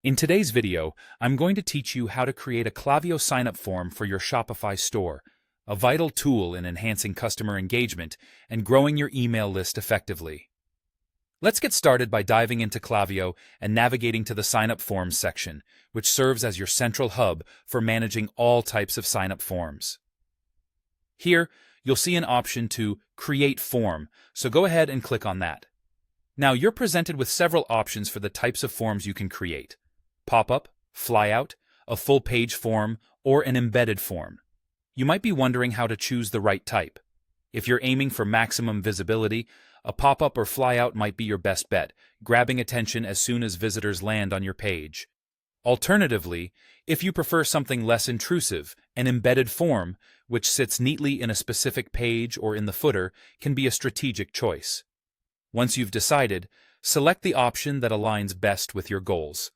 In today's video, I'm going to teach you how to create a Klaviyo sign-up form for your Shopify store, a vital tool in enhancing customer engagement and growing your email list effectively. Let's get started by diving into Klaviyo and navigating to the sign-up forms section, which serves as your central hub for managing all types of sign-up forms. Here, you'll see an option to Create Form, so go ahead and click on that. Now you're presented with several options for the types of forms you can create: pop-up, flyout, a full-page form, or an embedded form. You might be wondering how to choose the right type. If you're aiming for maximum visibility, a pop-up or flyout might be your best bet, grabbing attention as soon as visitors land on your page. Alternatively, if you prefer something less intrusive, an embedded form, which sits neatly in a specific page or in the footer, can be a strategic choice. Once you've decided, select the option that aligns best with your goals.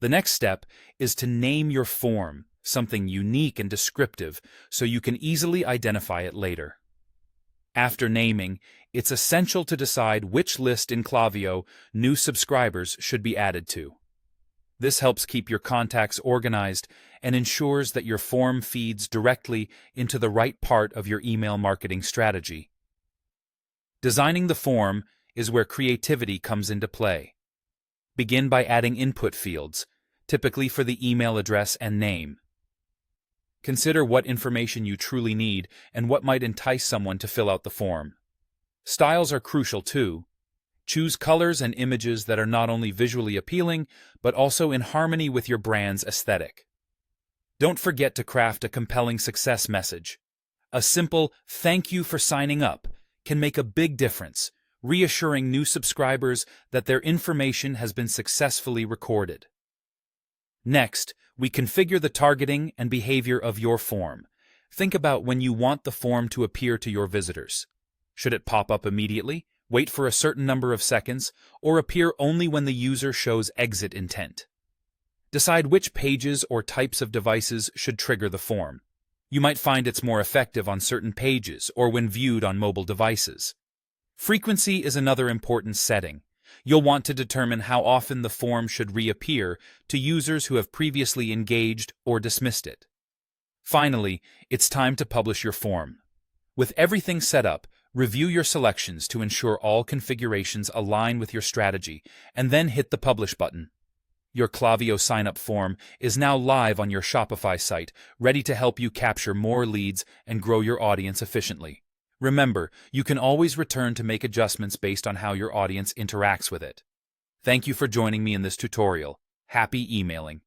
The next step is to name your form, something unique and descriptive, so you can easily identify it later. After naming, it's essential to decide which list in Klaviyo new subscribers should be added to. This helps keep your contacts organized and ensures that your form feeds directly into the right part of your email marketing strategy. Designing the form is where creativity comes into play. Begin by adding input fields, typically for the email address and name. Consider what information you truly need and what might entice someone to fill out the form. Styles are crucial too. Choose colors and images that are not only visually appealing, but also in harmony with your brand's aesthetic. Don't forget to craft a compelling success message. A simple "thank you for signing up" can make a big difference, reassuring new subscribers that their information has been successfully recorded. Next, we configure the targeting and behavior of your form. Think about when you want the form to appear to your visitors. Should it pop up immediately, wait for a certain number of seconds, or appear only when the user shows exit intent? Decide which pages or types of devices should trigger the form. You might find it's more effective on certain pages or when viewed on mobile devices. Frequency is another important setting. You'll want to determine how often the form should reappear to users who have previously engaged or dismissed it. Finally, it's time to publish your form. With everything set up, review your selections to ensure all configurations align with your strategy, and then hit the Publish button. Your Klaviyo sign-up form is now live on your Shopify site, ready to help you capture more leads and grow your audience efficiently. Remember, you can always return to make adjustments based on how your audience interacts with it. Thank you for joining me in this tutorial. Happy emailing!